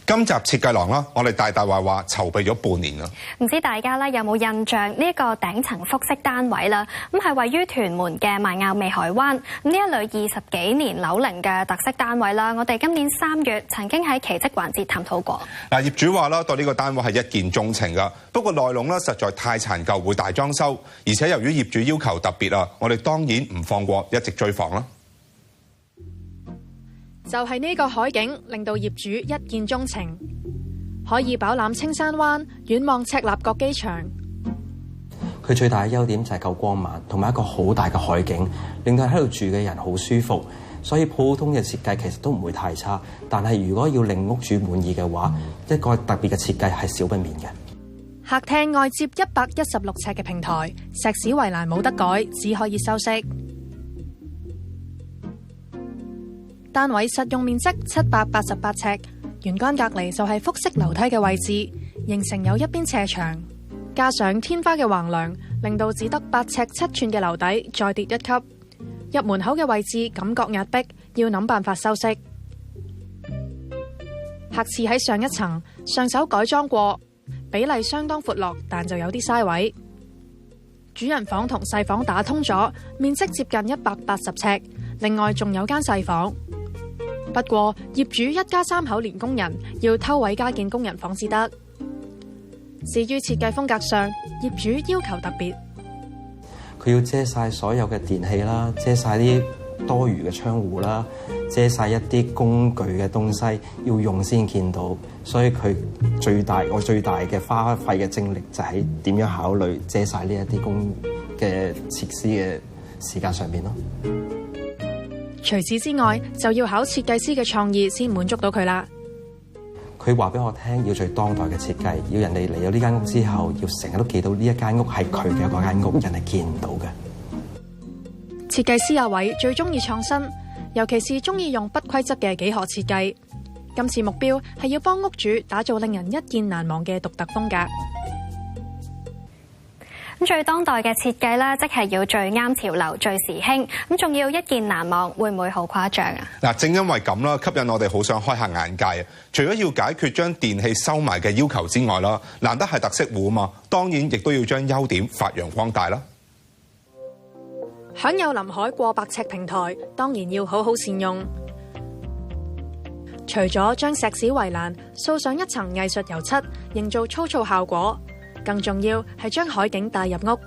今集設計廊啦，我哋大話籌備咗半年啦。唔知大家咧有冇印象呢一個頂層複式單位啦？咁係位於屯門嘅邁亞美海灣。咁呢一類20幾年樓齡嘅特色單位啦，我哋今年3月曾經喺奇蹟環節探討過。嗱，業主話啦，對呢個單位係一見鍾情㗎，不過內籠咧實在太殘舊，會大裝修，而且由於業主要求特別啊，我哋當然唔放過，一直追訪啦。就係呢個海景令到業主一見鍾情，可以飽覽青山灣，遠望赤鱲角機場。佢最大嘅優點就係夠光猛，同埋一個好大嘅海景，令到喺度住嘅人好舒服。所以普通嘅設計其實都唔會太差，但係如果要令屋主滿意嘅話，一個特別嘅設計係少不免嘅。客廳外接116尺嘅平台，石屎圍欄冇得改，只可以修飾。單位實用面積788尺，玄關隔離就係複式樓梯嘅位置，形成有一邊斜牆，加上天花嘅橫梁，令到只得8尺7寸嘅樓底再跌一級。入門口嘅位置感覺壓迫，要諗辦法修飾。客廁喺上一層，上手改裝過，比例相當闊落，但就有啲嘥位。主人房同細房打通咗，面積接近180尺，另外仲有間細房。不過業主一家3口連工人，要偷位加建工人房至得。至於設計風格上，業主要求特別，佢要遮晒所有嘅電器啦，遮晒啲多餘嘅窗戶啦，遮晒一啲工具嘅東西，要用先見到。所以佢我最大嘅花費嘅精力就喺點樣考慮遮晒呢一啲工嘅設施嘅時間上邊咯。除此之外，就要考設計師嘅創意先滿足到佢啦。佢話俾我聽，要最當代嘅設計，要人哋嚟到呢間屋之後，要成日都記到呢一間屋係佢嘅嗰間屋，人係見唔到嘅。設計師阿偉最中意創新，尤其是中意用不規則嘅幾何設計。今次目標係要幫屋主打造令人一見難忘嘅獨特風格。咁最當代嘅設計咧，即係要最啱潮流、最時興，咁仲要一見難忘，會唔會好誇張啊？嗱，正因為咁啦，吸引我哋好想開下眼界啊！除咗要解決將電器收埋嘅要求之外啦，難得係特色戶啊嘛，當然亦都要將優點發揚光大啦。享有臨海過百尺平台，當然要好好善用。除咗將石屎圍欄掃上一層藝術油漆，營造粗糙效果，更重要係將海景帶入屋。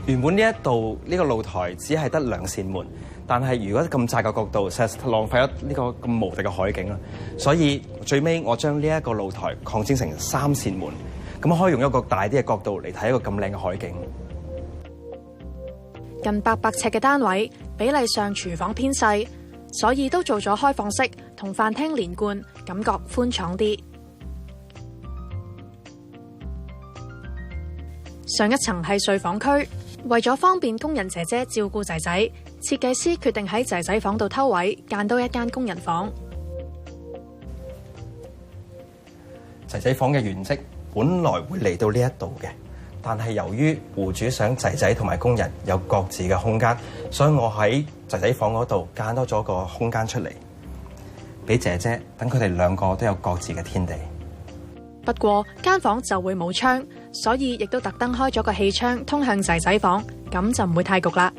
原本呢個露台只係得2扇門，但係如果咁窄嘅角度，實在浪費咗呢個咁無敵嘅海景啦。所以最尾我將呢一個露台擴展成3扇門，咁可以用一個大啲嘅角度嚟睇一個咁靚嘅海景。近800尺嘅單位，比例上廚房偏細，所以都做咗開放式同飯廳連貫，感覺寬敞啲。上一層係睡房區，為咗方便工人姐姐照顧仔仔，設計師決定喺仔仔房度偷位，間多一間工人房。仔仔房嘅原則本來會嚟到呢一度嘅，但係由於戶主想仔仔同埋工人有各自嘅空間，所以我喺仔仔房嗰度間多咗個空間出嚟，俾姐姐等佢哋2個都有各自嘅天地。不過間房就會冇窗，所以亦都特登開咗個氣窗通向仔仔房，咁就唔會太焗啦。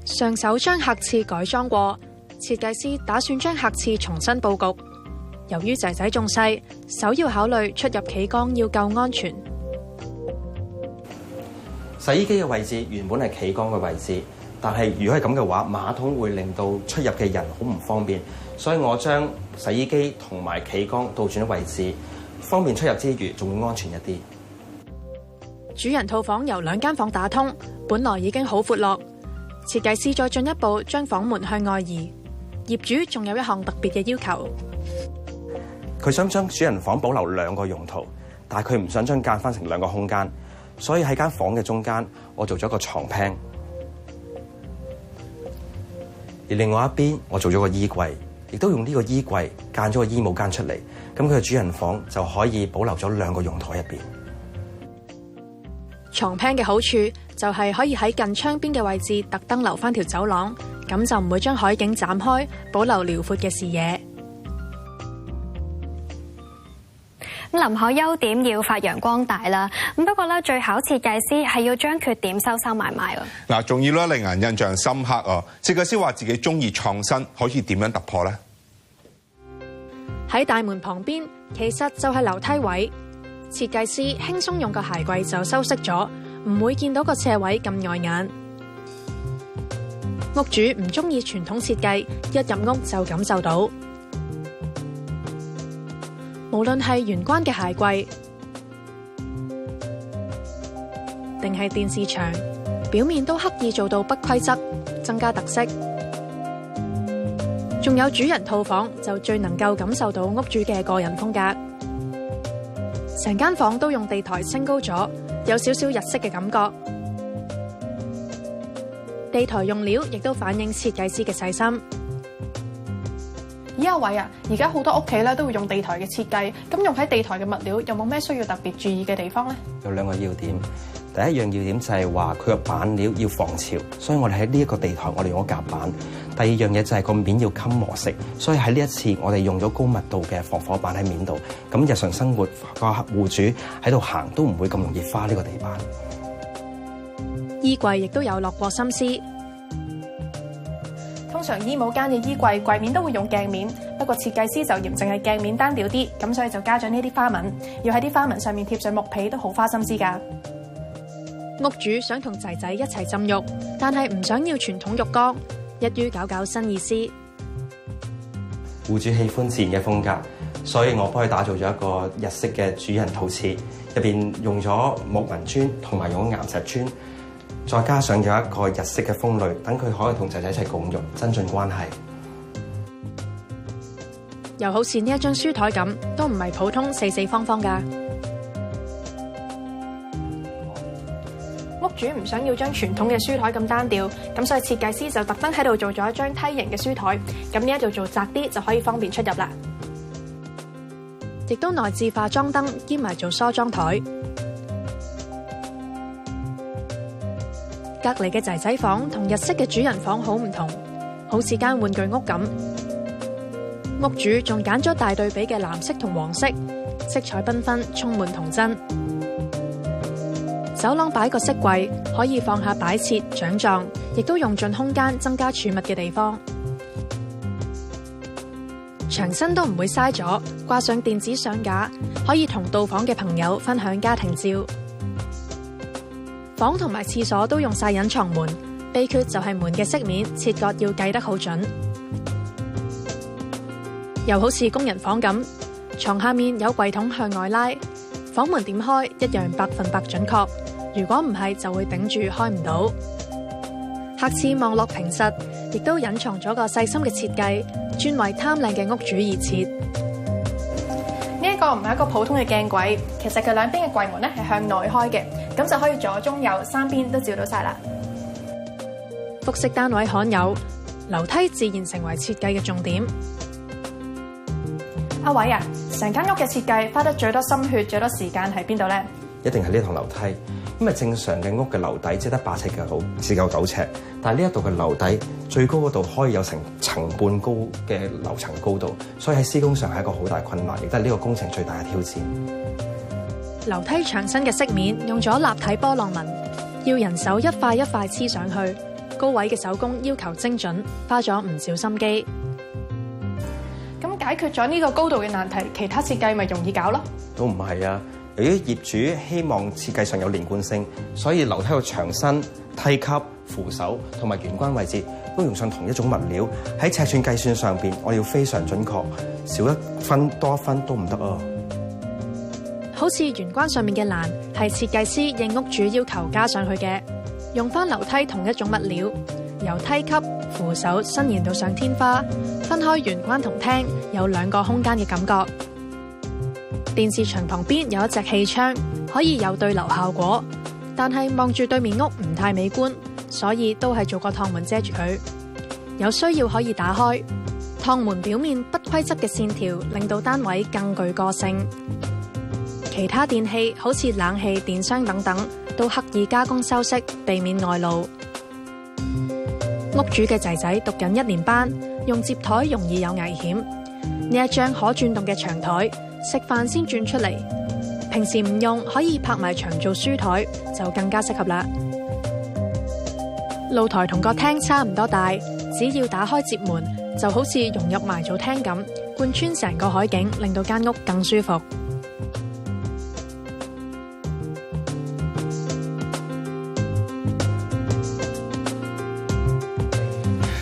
上手將客廁改裝過，設計師打算將客廁重新佈局。由於仔仔仲細，首要考慮出入企缸要夠安全。洗衣機嘅位置原本係企缸嘅位置，但係如果係咁嘅話，馬桶會令到出入嘅人好唔方便，所以我將洗衣機同埋企缸倒轉咗位置，方便出入之餘，仲會安全一啲。主人套房由2間房打通，本來已經好闊落，設計師再進一步將房門向外移。業主仲有一項特別嘅要求，佢想將主人房保留2個用途，但係佢唔想將間翻成2個空間，所以喺間房嘅中間，我做咗個床廳，而另外一邊我做咗個衣櫃，亦都用呢個衣櫃間咗個衣帽間出嚟，咁佢嘅主人房就可以保留咗2個用途喺入邊。床廳嘅好處就係可以喺近窗邊嘅位置特登留翻條走廊，咁就唔會將海景斬開，保留遼闊嘅視野。臨海優點要發揚光大啦，不過咧，最考設計師係要將缺點收收埋埋喎。嗱，仲要咧令人印象深刻啊！設計師話自己中意創新，可以點樣突破呢？喺大門旁邊，其實就係樓梯位，設計師輕鬆用個鞋櫃就修飾咗，唔會見到個斜位咁礙眼。屋主唔中意傳統設計，一入屋就感受到。無論係玄關嘅鞋櫃，定係電視牆，表面都刻意做到不規則，增加特色。仲有主人套房就最能夠感受到屋主嘅個人風格。成間房都用地台升高咗，有少少日式嘅感覺。地台用料亦都反映設計師嘅細心。咦，阿偉啊，而家好多屋企咧都會用地台嘅設計，咁用喺地台嘅物料有冇咩需要特別注意嘅地方呢？有兩個要點，第一樣要點就係話佢個板料要防潮，所以我哋喺呢一個地台我哋用咗夾板。第二樣嘢就係個面要襟磨蝕，所以喺呢一次我哋用咗高密度嘅防火板喺面度，咁日常生活個戶主喺度行都唔會咁容易花呢個地板。衣櫃亦都有落過心思。通常衣帽間嘅衣櫃櫃面都會用鏡面，不過設計師就嫌淨係鏡面單調啲，咁所以就加咗呢啲花紋，要喺啲花紋上面貼上木皮都好花心思㗎。屋主想同仔仔一齊浸浴，但係唔想要傳統浴缸，一於搞新意思。戶主喜歡自然嘅風格，所以我幫佢打造咗一個日式嘅主人套廁，入邊用咗木紋磚同埋用咗岩石磚。再加上有一個日式嘅風呂，等佢可以同仔仔一齊共浴，增進關係。又好似呢一張書台咁，都唔係普通四四方方㗎。屋主唔想要將傳統嘅書台咁單調，咁所以設計師就特登喺度做咗一張梯形嘅書台，咁呢一度做窄啲就可以方便出入啦。亦都內置化妝燈兼埋做梳妝台。隔離嘅仔仔房同日式嘅主人房好唔同，好似間玩具屋咁。屋主仲揀咗大對比嘅藍色同黃色，色彩繽紛，充滿童真。走廊擺個飾櫃，可以放下擺設、獎狀，亦都用盡空間增加儲物嘅地方。牆身都唔會嘥咗，掛上電子相架，可以同到訪嘅朋友分享家庭照。房同埋廁所都用晒隱藏門，秘訣就係門嘅飾面切割要計得好準。又好似工人房咁，床下面有櫃桶向外拉，房門點開一樣100%準確。如果唔係，就會頂住開唔到。客廁望落平實，亦都隱藏咗個細心嘅設計，專為貪靚嘅屋主而設。呢一個唔係一個普通嘅鏡櫃，其實佢兩邊嘅櫃門咧係向內開嘅，咁就可以左中右3邊都照到晒啦。複式單位罕有，樓梯自然成為設計嘅重點。阿偉啊，成間屋嘅設計花得最多心血、最多時間喺邊度呢？一定係呢堂樓梯，因為正常嘅屋嘅樓底只得8尺嘅好，只夠9尺。但係呢一度嘅樓底最高嗰度可以有成層半高嘅樓層高度，所以喺施工上係一個好大困難，亦都係呢個工程最大嘅挑戰。樓梯牆身嘅飾面用咗立體波浪紋，要人手一塊一塊黐上去，高位嘅手工要求精準，花咗唔少心機。咁解決咗呢個高度嘅難題，其他設計咪容易搞咯？都唔係啊！由於業主希望設計上有連貫性，所以樓梯嘅牆身、梯級、扶手同埋玄關位置都用上同一種物料。喺尺寸計算上邊，我哋要非常準確，少1分多1分都唔得啊！好似玄關上面嘅欄係設計師應屋主要求加上去嘅，用翻樓梯同一種物料，由梯級、扶手伸延到上天花，分開玄關同廳，有2個空間嘅感覺。電視牆旁邊有一隻氣窗，可以有對流效果，但係望住對面屋唔太美觀，所以都係做個趟門遮住佢。有需要可以打開，趟門表面不規則嘅線條令到單位更具個性。其他電器好似冷氣、電箱等等，都刻意加工修飾，避免外露。屋主嘅仔仔讀緊1年班，用摺枱容易有危險。呢一張可轉動嘅長枱，食飯先轉出嚟，平時唔用可以拍埋牆做書枱，就更加適合啦。露台同個廳差唔多大，只要打開摺門，就好似融入埋做廳咁，貫穿成個海景，令到間屋更舒服。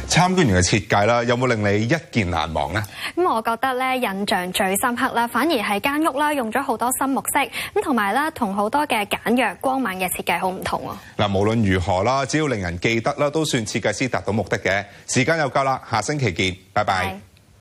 參觀完嘅設計啦，有冇令你一見難忘呢？我覺得咧印象最深刻啦，反而係間屋啦，用咗好多新木色，同埋啦同好多嘅簡約光猛嘅設計好唔同喎。嗱，無論如何啦，只要令人記得啦，都算設計師達到目的嘅。時間又夠啦，下星期見，拜拜。